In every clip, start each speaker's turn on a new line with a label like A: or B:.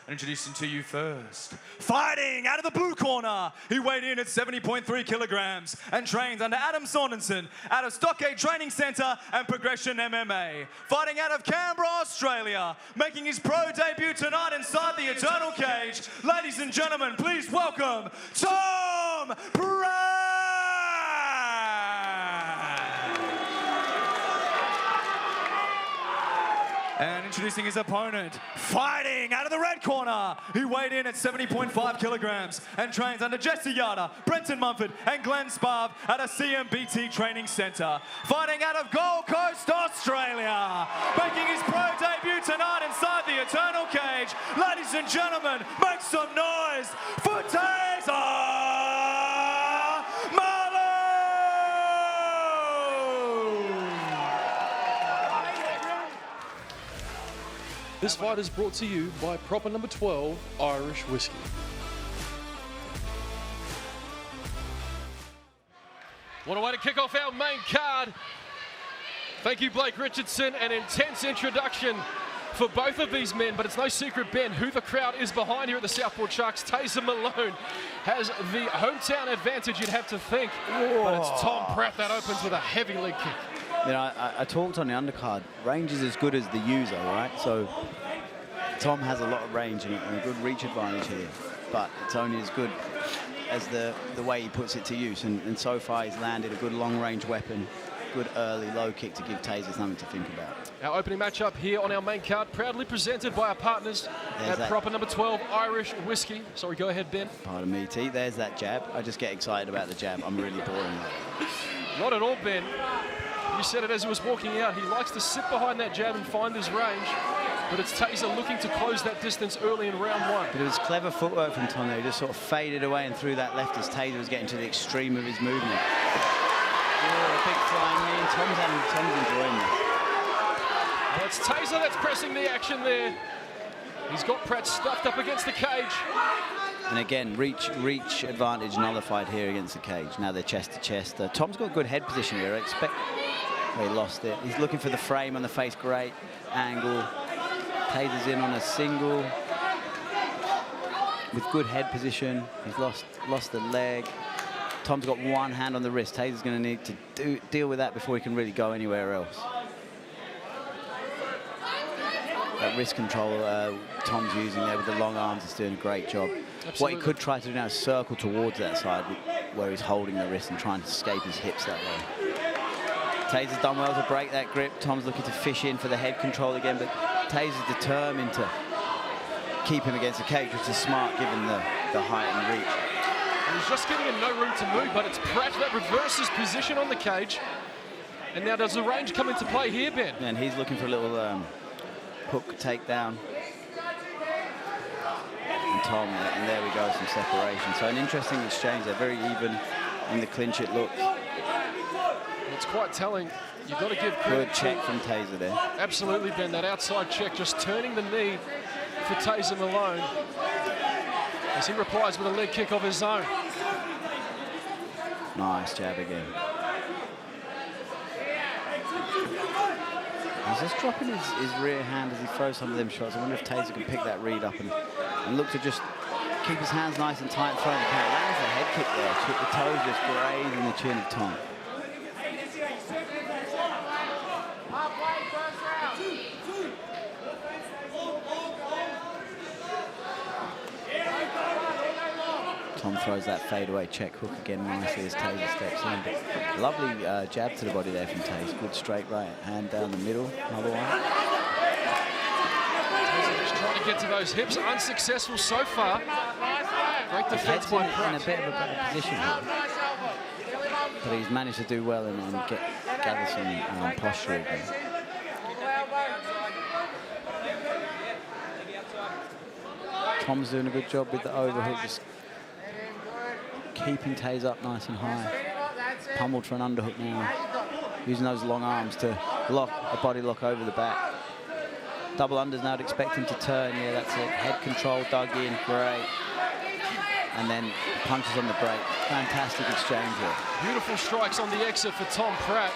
A: Introducing to you first, fighting out of the blue corner, he weighed in at 70.3 kilograms and trains under Adam Saunderson out of Stockade Training Centre and Progression MMA. Fighting out of Canberra, Australia, making his pro debut tonight inside the Eternal Cage. Ladies and gentlemen, please welcome Tom Pratt! And introducing his opponent, fighting out of the red corner. He weighed in at 70.5 kilograms and trains under Jesse Yarder, Brenton Mumford and Glenn Sparv at a CMBT training centre. Fighting out of Gold Coast, Australia. Making his pro debut tonight inside the Eternal Cage. Ladies and gentlemen, make some noise for Tasar!
B: This fight is brought to you by proper number 12 Irish Whiskey. What a way to kick off our main card. Thank you, Blake Richardson. An intense introduction for both of these men, but it's no secret, Ben, who the crowd is behind here at the Southport Sharks. Tasar Malone has the hometown advantage, you'd have to think. Whoa. But it's Tom Pratt that opens with a heavy leg kick.
C: You know, I talked on the undercard. Range is as good as the user, right? So Tom has a lot of range and a good reach advantage here, but it's only as good as the way he puts it to use. And so far, he's landed a good long-range weapon, good early low kick to give Tasar something to think about.
B: Our opening matchup here on our main card, proudly presented by our partners at proper number 12 Irish Whiskey. Sorry, go ahead, Ben.
C: Pardon me, T. There's that jab. I just get excited about the jab. I'm really boring.
B: Not at all, Ben. You said it as he was walking out. He likes to sit behind that jab and find his range, but it's Tasar looking to close that distance early in round one. But
C: it was clever footwork from Tom there. He just sort of faded away and threw that left as Tasar was getting to the extreme of his movement. Oh, big flying knee. Tom's enjoying this.
B: Well, it's Tasar that's pressing the action there. He's got Pratt stuffed up against the cage.
C: And again, reach advantage nullified here against the cage. Now they're chest to chest. Tom's got good head position here. I expect... He lost it. He's looking for the frame on the face. Great angle. Tasar's in on a single with good head position. He's lost the leg. Tom's got one hand on the wrist. Tasar's going to need to deal with that before he can really go anywhere else. That wrist control Tom's using there with the long arms is doing a great job. Absolutely. What he could try to do now is circle towards that side where he's holding the wrist and trying to escape his hips that way. Tasar's done well to break that grip. Tom's looking to fish in for the head control again, but Tasar's determined to keep him against the cage, which is smart given the height and reach.
B: And he's just giving him no room to move, but it's Pratt that reverses position on the cage. And now does the range come into play here, Ben?
C: And he's looking for a little hook takedown. And Tom, and there we go, some separation. So an interesting exchange there, very even in the clinch it looks.
B: It's quite telling. You've got to give
C: good check from Tasar there.
B: Absolutely, Ben. That outside check, just turning the knee for Tasar Malone as he replies with a leg kick of his own.
C: Nice jab again. He's just dropping his rear hand as he throws some of them shots. I wonder if Tasar can pick that read up and look to just keep his hands nice and tight in front of the counter. Lands a head kick there. The toes just grazing the chin of Tom. Tom throws that fadeaway check hook again nicely as Tasar steps in. But lovely jab to the body there from Tasar. Good straight right hand down the middle. Another one.
B: Tasar just trying to get to those hips. Unsuccessful so far. Great defense by Pratt.
C: In a bit of a better position here. But he's managed to do well and gather some posture again. Tom's doing a good job with the overhook, just keeping Tasar up nice and high. Pummeled for an underhook now. Using those long arms to lock a body lock over the back. Double unders now to expect him to turn. Yeah, that's it. Head control, dug in, great. And then punches on the break. Fantastic exchange here.
B: Beautiful strikes on the exit for Tom Pratt.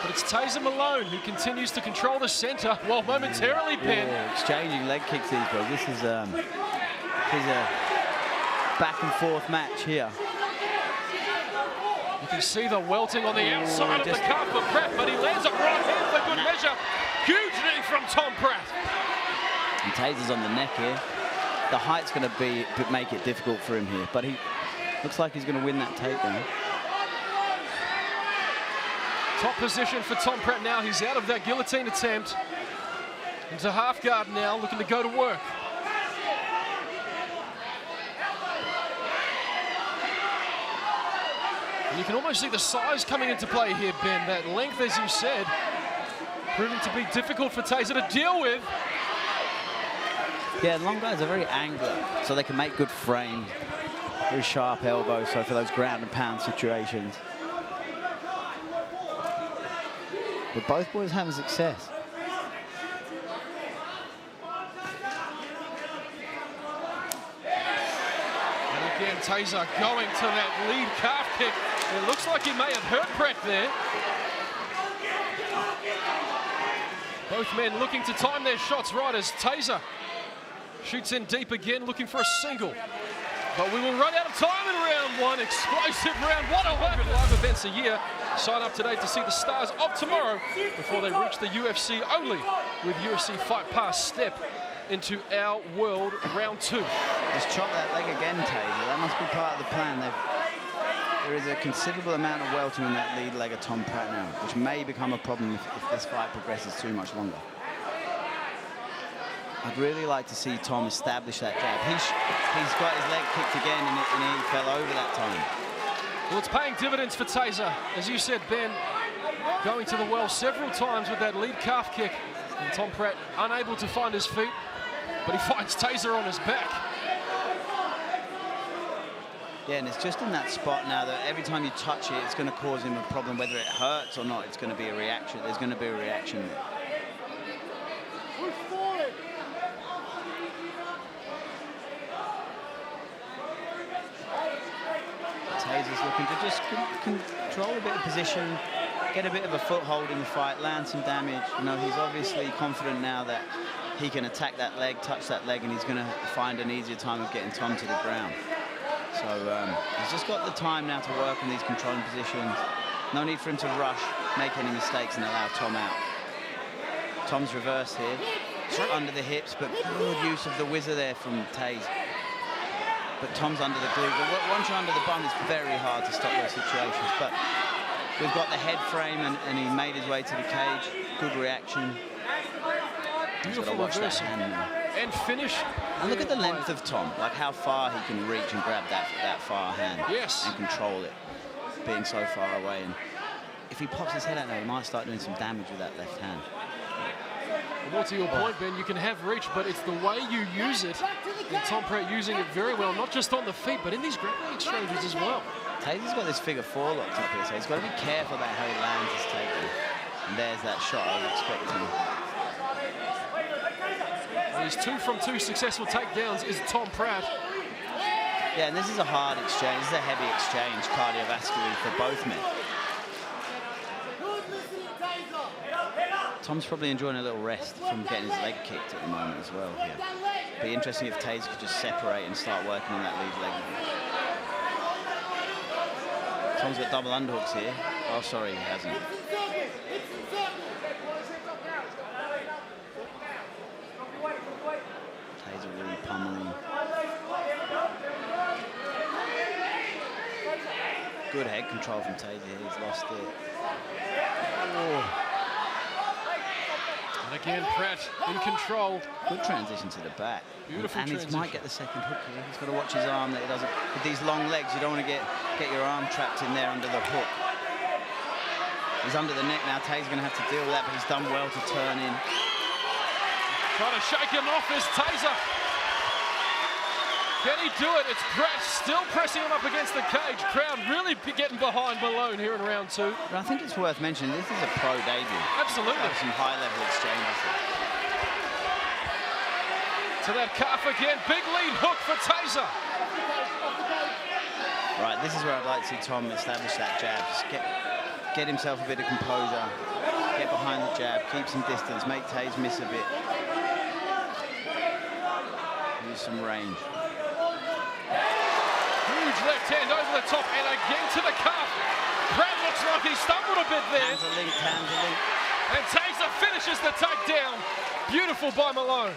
B: But it's Tasar Malone who continues to control the centre while momentarily Ben.
C: Exchanging leg kicks these boys. This is a back and forth match here.
B: You can see the welting on the outside of the cuff for Pratt, but he lands a right hand for good measure. Huge knee from Tom Pratt.
C: And Tasar's on the neck here. The height's going to make it difficult for him here, but he looks like he's going to win that takedown.
B: Top position for Tom Pratt now. He's out of that guillotine attempt. Into half guard now, looking to go to work. And you can almost see the size coming into play here, Ben. That length, as you said, proving to be difficult for Tasar to deal with.
C: Yeah, long guys are very angular, so they can make good frame. Very sharp elbows, so for those ground and pound situations. But both boys having success.
B: And again, Tasar going to that lead calf kick. It looks like he may have hurt Pratt there. Both men looking to time their shots right as Tasar shoots in deep again, looking for a single. But we will run out of time in round one. Explosive round. What a weapon. Live events a year. Sign up today to see the stars of tomorrow before they reach the UFC only with UFC Fight Pass. Step into our world round two.
C: Just chop that leg again, Tasar. That must be part of the plan. There is a considerable amount of welting in that lead leg of Tom Pratt now, which may become a problem if this fight progresses too much longer. I'd really like to see Tom establish that jab. He's got his leg kicked again and he fell over that time.
B: Well, it's paying dividends for Tasar. As you said, Ben, going to the well several times with that lead calf kick. And Tom Pratt unable to find his feet, but he finds Tasar on his back.
C: Yeah, and it's just in that spot now that every time you touch it, it's going to cause him a problem. Whether it hurts or not, it's going to be a reaction. There's going to be a reaction there. Tasar's looking to just control a bit of position, get a bit of a foothold in the fight, land some damage. You know, he's obviously confident now that he can attack that leg, touch that leg, and he's going to find an easier time of getting Tom to the ground. So he's just got the time now to work on these controlling positions. No need for him to rush, make any mistakes, and allow Tom out. Tom's reversed here, under the hips, but good use of the whizzer there from Tasar. But Tom's under the glue. But once you're under the bum, it's very hard to stop those situations. But we've got the head frame, and he made his way to the cage. Good reaction.
B: Beautiful reversal. And finish.
C: And look at the length of Tom, like how far he can reach and grab that far hand.
B: Yes.
C: And control it, being so far away. And if he pops his head out now, he might start doing some damage with that left hand.
B: More to your point, Ben, you can have reach, but it's the way you use it. And Tom Pratt using it very well, not just on the feet, but in these grappling exchanges as well.
C: Tasar's got this figure four locked up here, so he's got to be careful about how he lands his takedown. And there's that shot I was expecting.
B: Well, his 2 from 2 successful takedowns is Tom Pratt.
C: Yeah, and this is a hard exchange. This is a heavy exchange, cardiovascularly, for both men. Tom's probably enjoying a little rest from getting his leg kicked at the moment as well. Yeah. Be interesting if Tasar could just separate and start working on that lead leg. Tom's got double underhooks here. Oh, sorry, he hasn't. Tasar really pummeling. Good head control from Tasar here. He's lost it. Oh.
B: And again, Pratt in control.
C: Good transition to the back.
B: Beautiful
C: transition. And he might get the second hook here. He's got to watch his arm that he doesn't. With these long legs, you don't want to get your arm trapped in there under the hook. He's under the neck now. Tasar's going to have to deal with that, but he's done well to turn in.
B: Trying to shake him off is Tasar. Can he do it? It's Pratt still pressing him up against the cage. Crowd really getting behind Malone here in round 2.
C: But I think it's worth mentioning, this is a pro debut.
B: Absolutely.
C: Some high-level exchanges there.
B: To that calf again. Big lead hook for Tasar.
C: Right, this is where I'd like to see Tom establish that jab. get himself a bit of composure, get behind the jab, keep some distance, make Taze miss a bit. Use some range.
B: Huge left hand over the top and again to the cuff. Pratt looks like he stumbled a bit there.
C: Hands are linked, hands are linked.
B: And Tasar finishes the takedown. Beautiful by Malone.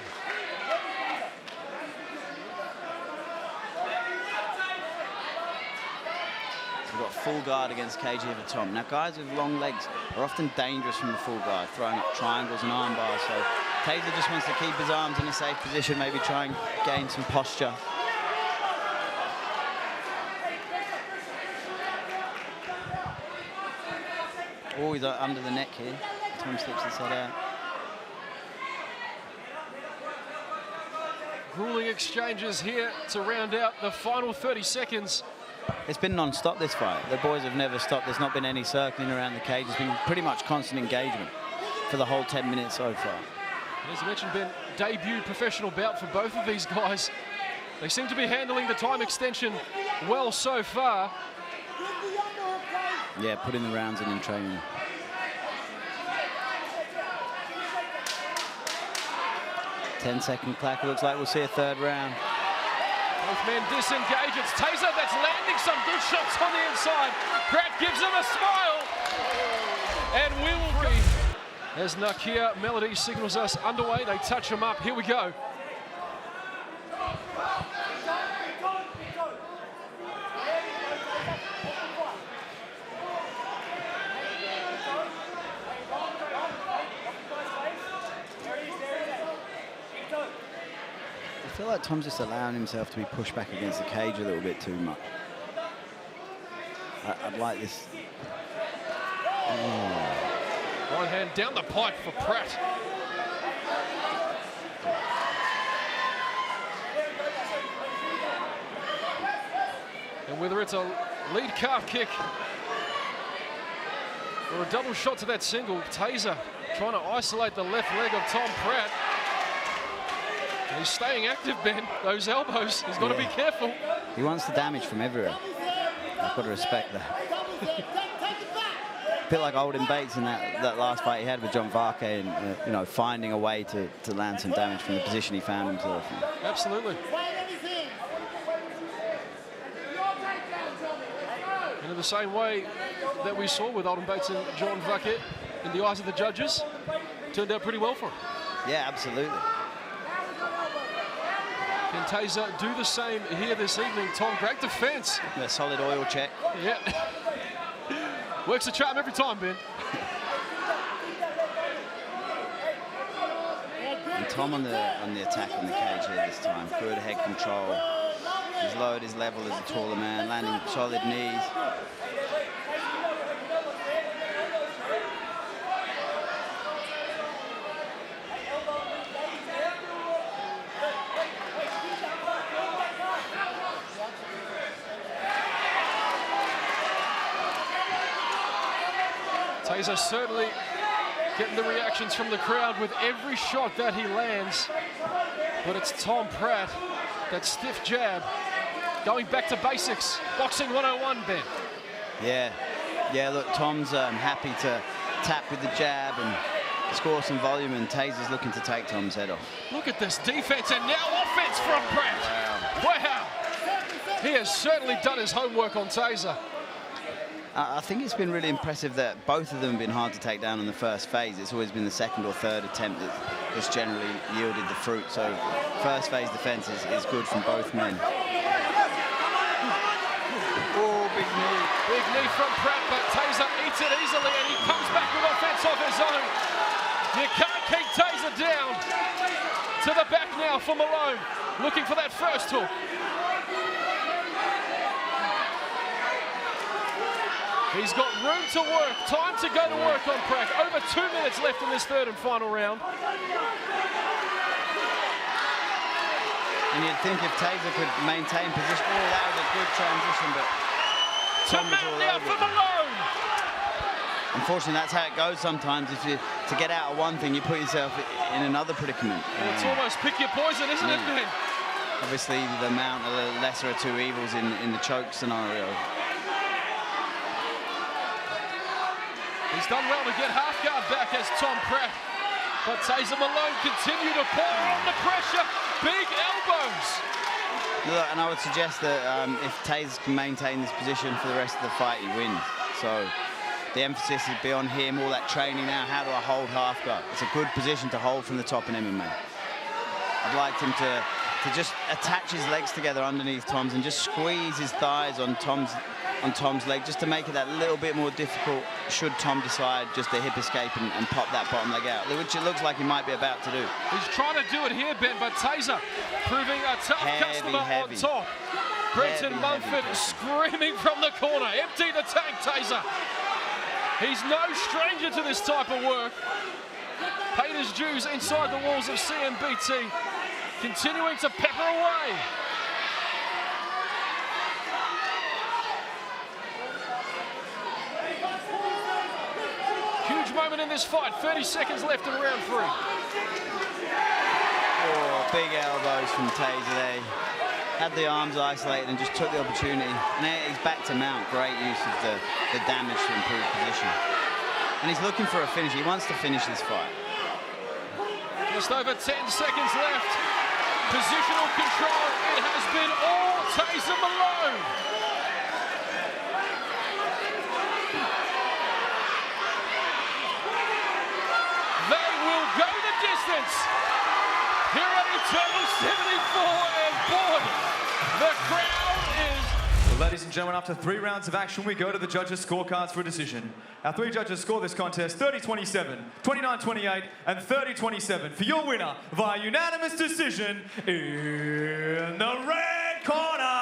C: We've got full guard against KG over Tom. Now, guys with long legs are often dangerous from the full guard, throwing up triangles and arm bars. So Tasar just wants to keep his arms in a safe position, maybe try and gain some posture. Oh, he's under the neck here. Tom slips his head out.
B: Grueling exchanges here to round out the final 30 seconds.
C: It's been non-stop, this fight. The boys have never stopped. There's not been any circling around the cage. It's been pretty much constant engagement for the whole 10 minutes so far.
B: As you mentioned, Ben, debut professional bout for both of these guys. They seem to be handling the time extension well so far.
C: Yeah, putting the rounds in training. Ten-second clack. It looks like we'll see a third round.
B: Both men disengage. It's Tasar that's landing some good shots on the inside. Pratt gives him a smile. And we will be, as Nakia Melody signals us underway, they touch him up. Here we go.
C: I feel like Tom's just allowing himself to be pushed back against the cage a little bit too much. I'd like this. Oh.
B: One hand down the pipe for Pratt. And whether it's a lead calf kick or a double shot to that single, Tasar trying to isolate the left leg of Tom Pratt. And he's staying active, Ben. Those elbows, he's got to be careful.
C: He wants the damage from everywhere. I've got to respect that. A bit like Olden Bates in that last fight he had with John Varke, and you know, finding a way to land some damage from the position he found himself in.
B: Absolutely. And in the same way that we saw with Olden Bates and John Varke, in the eyes of the judges, turned out pretty well for him.
C: Yeah, absolutely.
B: Can Tasar do the same here this evening? Tom, great defense.
C: A solid oil check.
B: Yeah. Works a charm every time, Ben.
C: And Tom on the attack on the cage here this time. Good head control. He's lowered his level as a taller man, landing solid knees.
B: Tasar certainly getting the reactions from the crowd with every shot that he lands. But it's Tom Pratt, that stiff jab, going back to basics. Boxing 101, Ben.
C: Yeah, look, Tom's happy to tap with the jab and score some volume, and Tasar's looking to take Tom's head off.
B: Look at this defense, and now offense from Pratt. Wow. He has certainly done his homework on Tasar.
C: I think it's been really impressive that both of them have been hard to take down in the first phase. It's always been the second or third attempt that's generally yielded the fruit. So first phase defense is good from both men. Oh, big knee.
B: Big knee from Pratt, but Tasar eats it easily, and he comes back with offense of his own. You can't keep Tasar down. To the back now for Malone, looking for that first hook. He's got room to work, time to go to work on Pratt. Over 2 minutes left in this third and final round.
C: And you'd think if Tasar could maintain position, oh, that was a good transition, but Tom was all over
B: for
C: it.
B: Malone.
C: Unfortunately, that's how it goes sometimes. If you to get out of one thing, you put yourself in another predicament.
B: It's almost pick your poison, isn't it, Ben?
C: Obviously, the amount of the lesser of two evils in the choke scenario.
B: He's done well to get half guard back as Tom Pratt. But Tasar Malone continue to pour on the pressure. Big elbows.
C: Look, and I would suggest that if Tasar can maintain this position for the rest of the fight, he wins. So the emphasis is be on him, all that training now. How do I hold half guard? It's a good position to hold from the top in MMA. I'd like him to just attach his legs together underneath Tom's and just squeeze his thighs on Tom's leg, just to make it that little bit more difficult should Tom decide just to hip escape and pop that bottom leg out, which it looks like he might be about to do.
B: He's trying to do it here, Ben, but Tasar proving a tough customer on top. Brenton Mumford screaming from the corner. Empty the tank, Tasar. He's no stranger to this type of work. Paid his dues inside the walls of CMBT, continuing to pepper away. Huge moment in this fight, 30 seconds left in round 3.
C: Oh, big elbows from Tasar there. Had the arms isolated and just took the opportunity. And he's back to mount. Great use of the damage to improve position. And he's looking for a finish. He wants to finish this fight.
B: Just over 10 seconds left. Positional control. It has been all Tasar Malone. They will go the distance here at Eternal 74, and boy, the crowd is...
A: Well, ladies and gentlemen, after 3 rounds of action, we go to the judges' scorecards for a decision. Our 3 judges score this contest 30-27, 29-28, and 30-27 for your winner via unanimous decision in the red corner.